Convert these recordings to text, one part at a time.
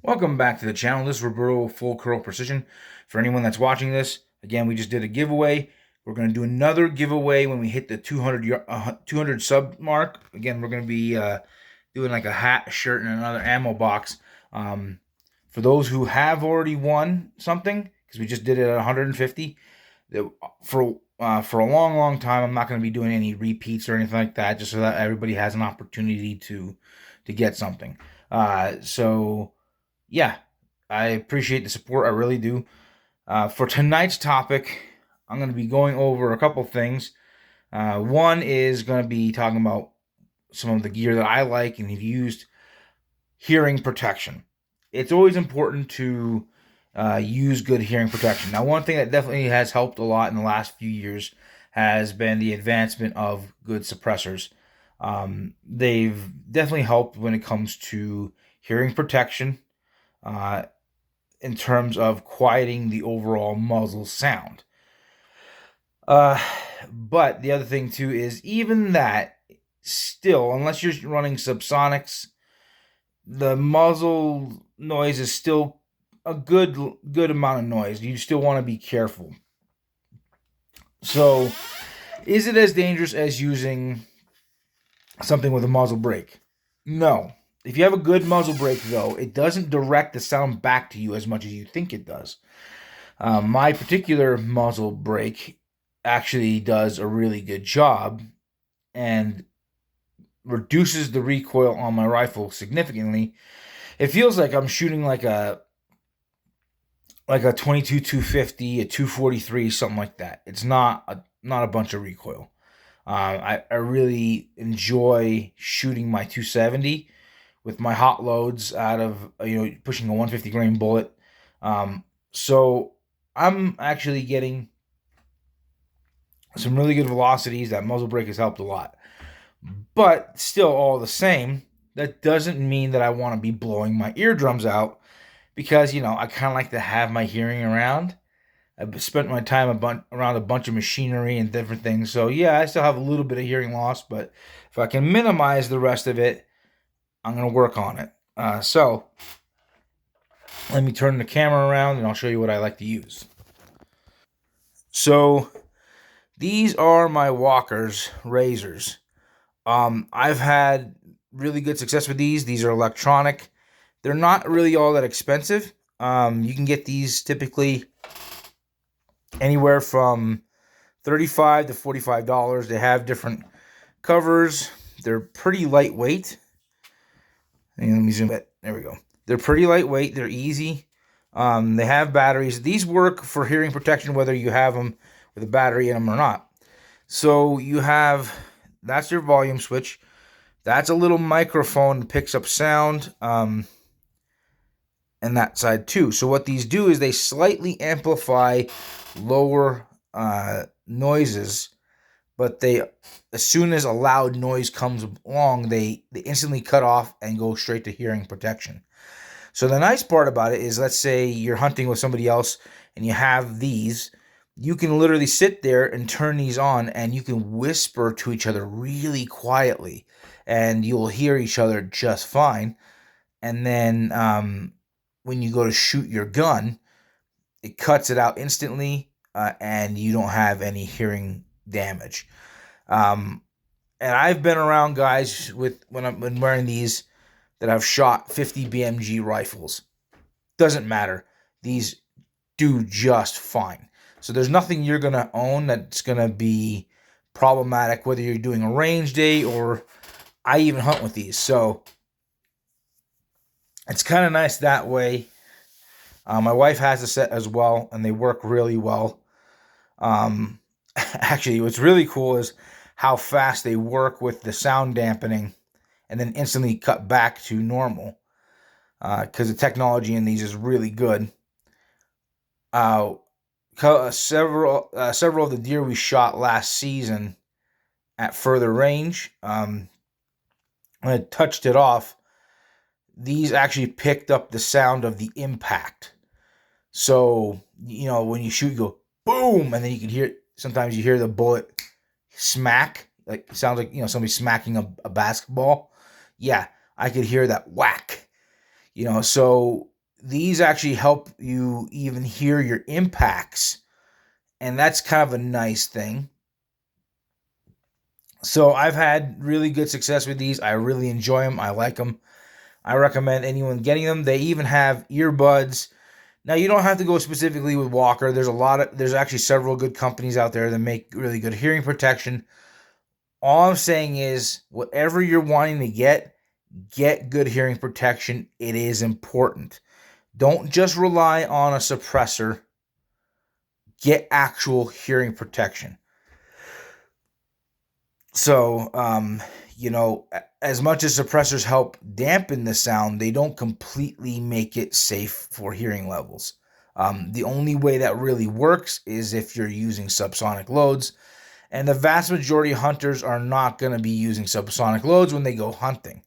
Welcome back to the channel. This is Roberto Full Curl Precision. For anyone that's watching this, again, we just did a giveaway. We're going to do another giveaway when we hit the 200 sub mark. Again, we're going to be doing like a hat, a shirt, and another ammo box. For those who have already won something, because we just did it at 150, for a long time, I'm not going to be doing any repeats or anything like that, just so that everybody has an opportunity to get something. So yeah, I appreciate the support. I really do. For tonight's topic, I'm going to be going over a couple things. One is going to be talking about some of the gear that I like and have used. Hearing protection. It's always important to use good hearing protection. Now, one thing that definitely has helped a lot in the last few years has been the advancement of good suppressors. They've definitely helped when it comes to hearing protection, uh, in terms of quieting the overall muzzle sound. Uh, but the other thing too is even that, still, unless you're running subsonics, the muzzle noise is still a good amount of noise. You still want to be careful. So, is it as dangerous as using something with a muzzle brake? No. If you have a good muzzle brake, though, it doesn't direct the sound back to you as much as you think it does. My particular muzzle brake actually does a really good job and reduces the recoil on my rifle significantly. It feels like I'm shooting like a 22 250, a 243, something like that. It's not a bunch of recoil. I really enjoy shooting my 270 with my hot loads out of pushing a 150 grain bullet. So I'm actually getting some really good velocities. That muzzle brake has helped a lot. But still, all the same, that doesn't mean that I want to be blowing my eardrums out because, I kind of like to have my hearing around. I've spent my time around a bunch of machinery and different things. So, yeah, I still have a little bit of hearing loss, but if I can minimize the rest of it, I'm going to work on it. So, let me turn the camera around and I'll show you what I like to use. So, these are my Walker's razors. I've had really good success with these. These are electronic. They're not really all that expensive. You can get these typically anywhere from $35 to $45. They have different covers. They're pretty lightweight. And let me zoom it. There we go. They're pretty lightweight. They're easy. They have batteries. These work for hearing protection whether you have them with a battery in them or not. So that's your volume switch. That's a little microphone that picks up sound, and that side too. So what these do is they slightly amplify lower noises, but as soon as a loud noise comes along, they instantly cut off and go straight to hearing protection. So the nice part about it is, let's say you're hunting with somebody else and you have these, you can literally sit there and turn these on and you can whisper to each other really quietly and you'll hear each other just fine. And then when you go to shoot your gun, it cuts it out instantly, and you don't have any hearing damage. And I've been around guys when I've been wearing these that have shot 50 BMG rifles. Doesn't matter. These do just fine. So there's nothing you're going to own that's going to be problematic, whether you're doing a range day or I even hunt with these. So it's kind of nice that way. My wife has a set as well, and they work really well. Actually, what's really cool is how fast they work with the sound dampening and then instantly cut back to normal, because the technology in these is really good. Several of the deer we shot last season at further range, when I touched it off, these actually picked up the sound of the impact. So, when you shoot, you go boom, and then you can hear, sometimes you hear the bullet smack, like it sounds like, somebody smacking a basketball. Yeah, I could hear that whack. So these actually help you even hear your impacts, and that's kind of a nice thing. So I've had really good success with these. I really enjoy them. I like them. I recommend anyone getting them. They even have earbuds. Now you don't have to go specifically with Walker. There's actually several good companies out there that make really good hearing protection. All I'm saying is whatever you're wanting to get good hearing protection. It is important. Don't just rely on a suppressor. Get actual hearing protection. So, as much as suppressors help dampen the sound, they don't completely make it safe for hearing levels. The only way that really works is if you're using subsonic loads, and the vast majority of hunters are not going to be using subsonic loads when they go hunting.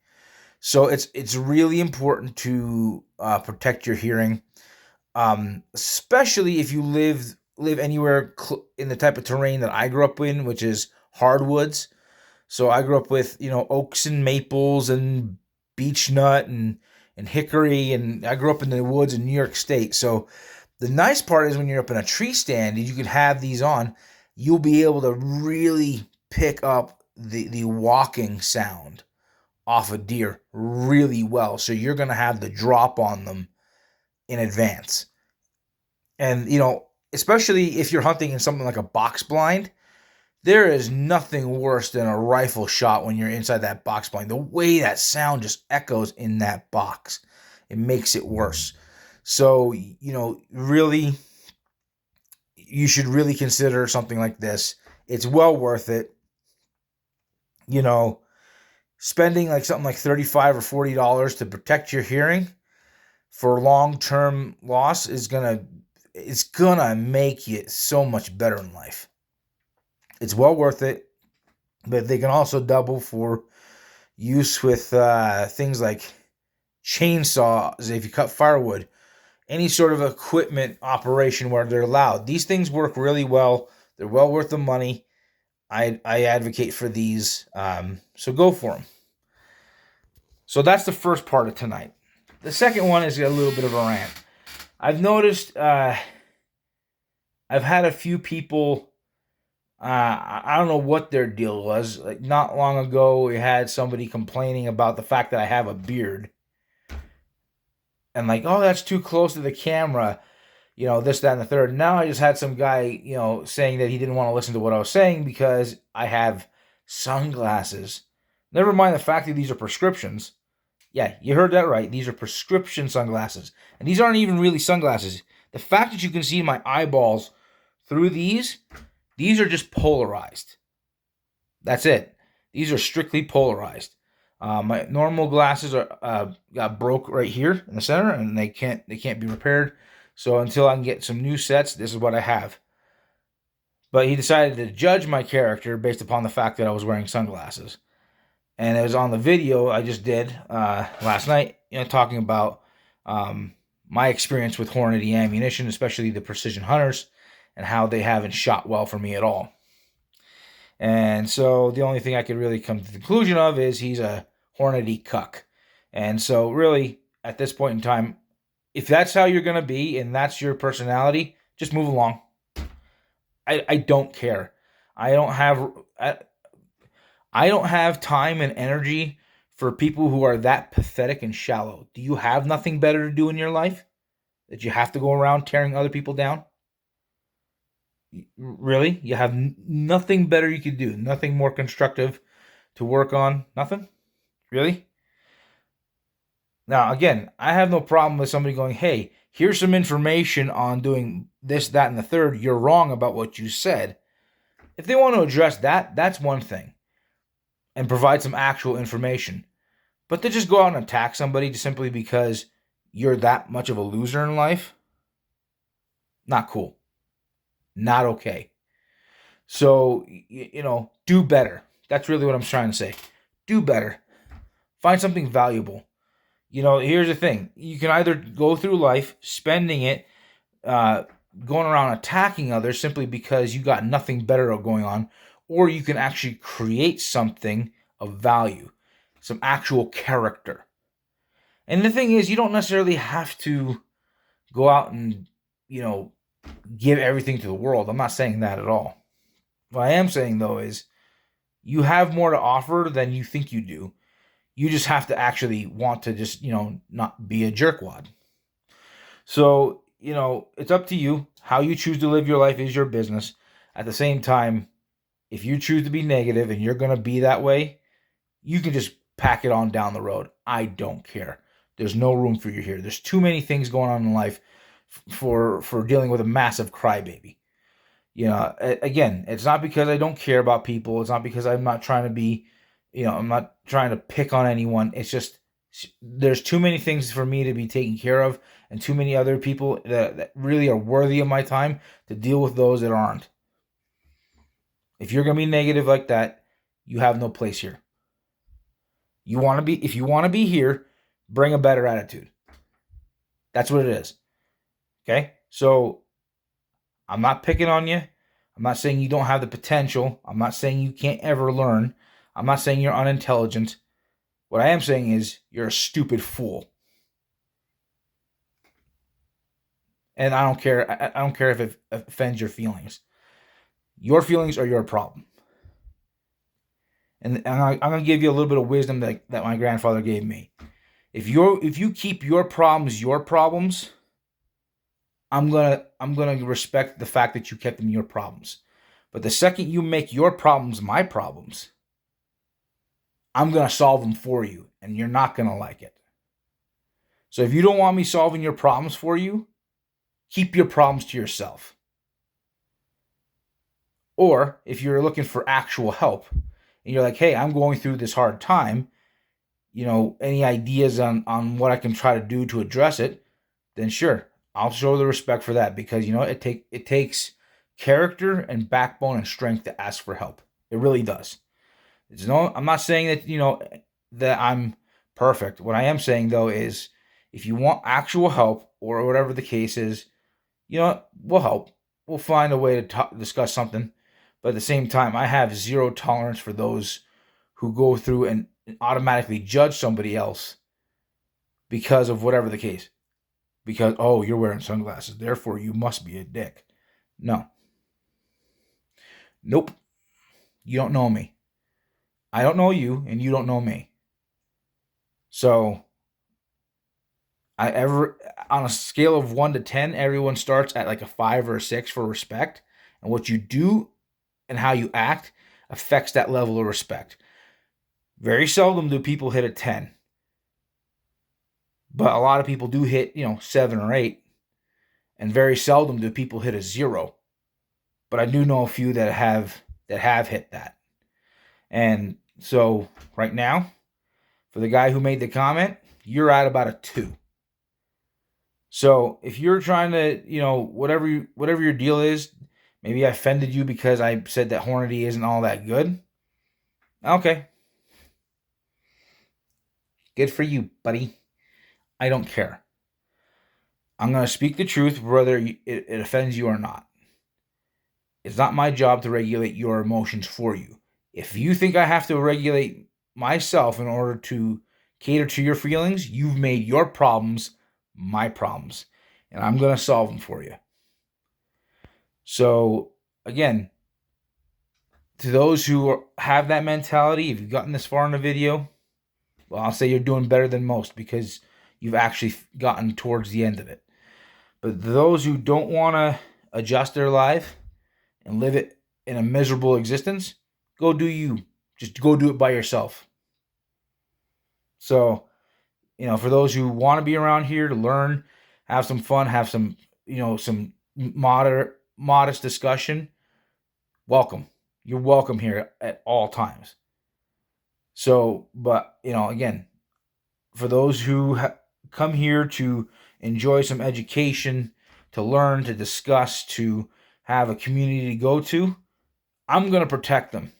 So it's really important to protect your hearing, especially if you live anywhere in the type of terrain that I grew up in, which is hardwoods. So I grew up with, oaks and maples and beech nut and hickory, and I grew up in the woods in New York State. So the nice part is when you're up in a tree stand and you can have these on, you'll be able to really pick up the walking sound off a deer really well. So you're going to have the drop on them in advance. And, especially if you're hunting in something like a box blind, there is nothing worse than a rifle shot when you're inside that box blind. The way that sound just echoes in that box, it makes it worse. So, really, you should really consider something like this. It's well worth it. Spending something like $35 or $40 to protect your hearing for long-term loss it's gonna make you so much better in life. It's well worth it, but they can also double for use with things like chainsaws if you cut firewood, any sort of equipment operation where they're loud. These things work really well. They're well worth the money. I advocate for these, so go for them. So that's the first part of tonight. The second one is a little bit of a rant. I've noticed I've had a few people, I don't know what their deal was. Like not long ago, we had somebody complaining about the fact that I have a beard. And oh, that's too close to the camera. This, that, and the third. Now I just had some guy, saying that he didn't want to listen to what I was saying because I have sunglasses. Never mind the fact that these are prescriptions. Yeah, you heard that right. These are prescription sunglasses. And these aren't even really sunglasses. The fact that you can see my eyeballs through these are just polarized. That's it. These are strictly polarized. My normal glasses are got broke right here in the center, and they can't be repaired. So until I can get some new sets, this is what I have. But he decided to judge my character based upon the fact that I was wearing sunglasses. And it was on the video I just did last night, talking about my experience with Hornady ammunition, especially the Precision Hunters, and how they haven't shot well for me at all. And so the only thing I could really come to the conclusion of is he's a Hornady cuck. And so really, at this point in time, if that's how you're going to be and that's your personality, just move along. I don't care. I don't have time and energy for people who are that pathetic and shallow. Do you have nothing better to do in your life that you have to go around tearing other people down? Really? You have nothing better you could do? Nothing more constructive to work on? Nothing? Really? Now, again, I have no problem with somebody going, hey, here's some information on doing this, that, and the third. You're wrong about what you said. If they want to address that, that's one thing. And provide some actual information. But to just go out and attack somebody just simply because you're that much of a loser in life, not cool. Not okay. So, do better. That's really what I'm trying to say. Do better. Find something valuable. Here's the thing. You can either go through life spending it, going around attacking others simply because you got nothing better going on, or you can actually create something of value, some actual character. And the thing is, you don't necessarily have to go out and, give everything to the world. I'm not saying that at all. What I am saying, though, is you have more to offer than you think you do. You just have to actually want to just, not be a jerkwad. So, it's up to you. How you choose to live your life is your business. At the same time, if you choose to be negative and you're going to be that way, you can just pack it on down the road. I don't care. There's no room for you here. There's too many things going on in life for dealing with a massive crybaby. Again, it's not because I don't care about people. It's not because I'm not trying to be, I'm not trying to pick on anyone. It's just there's too many things for me to be taken care of and too many other people that really are worthy of my time to deal with those that aren't. If you're going to be negative like that, you have no place here. If you want to be here, bring a better attitude. That's what it is. Okay? So I'm not picking on you. I'm not saying you don't have the potential. I'm not saying you can't ever learn. I'm not saying you're unintelligent. What I am saying is you're a stupid fool. And I don't care. I don't care if it offends your feelings. Your feelings are your problem. And I'm going to give you a little bit of wisdom that my grandfather gave me. If you keep your problems, I'm gonna respect the fact that you kept them your problems. But the second you make your problems my problems, I'm gonna solve them for you, and you're not gonna like it. So if you don't want me solving your problems for you, keep your problems to yourself. Or if you're looking for actual help, and you're like, hey, I'm going through this hard time, any ideas on what I can try to do to address it, then sure, I'll show the respect for that, because it takes character and backbone and strength to ask for help. It really does. I'm not saying that that I'm perfect. What I am saying, though, is if you want actual help or whatever the case is, we'll help. We'll find a way to discuss something. But at the same time, I have zero tolerance for those who go through and automatically judge somebody else because of whatever the case. Because, oh, you're wearing sunglasses, therefore you must be a dick. No. Nope. You don't know me. I don't know you, and you don't know me. So, on a scale of 1 to 10, everyone starts at like a 5 or a 6 for respect. And what you do and how you act affects that level of respect. Very seldom do people hit a 10. But a lot of people do hit, 7 or 8. And very seldom do people hit a 0. But I do know a few that have hit that. And so right now, for the guy who made the comment, you're at about a 2. So if you're trying to, whatever your deal is, maybe I offended you because I said that Hornady isn't all that good. Okay. Good for you, buddy. I don't care. I'm going to speak the truth whether it offends you or not. It's not my job to regulate your emotions for you. If you think I have to regulate myself in order to cater to your feelings, you've made your problems my problems. And I'm going to solve them for you. So, again, to those who have that mentality, if you've gotten this far in the video, well, I'll say you're doing better than most because you've actually gotten towards the end of it. But those who don't want to adjust their life and live it in a miserable existence, go do you. Just go do it by yourself. So, for those who want to be around here to learn, have some fun, have some, some modest discussion, welcome. You're welcome here at all times. So, but, again, for those who come here to enjoy some education, to learn, to discuss, to have a community to go to, I'm going to protect them.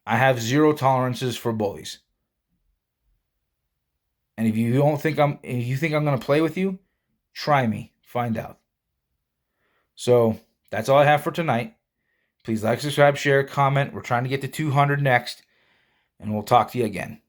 I have zero tolerances for bullies. And if you think I'm going to play with you, try me. Find out. So that's all I have for tonight. Please like, subscribe, share, comment. We're trying to get to 200 next. And we'll talk to you again.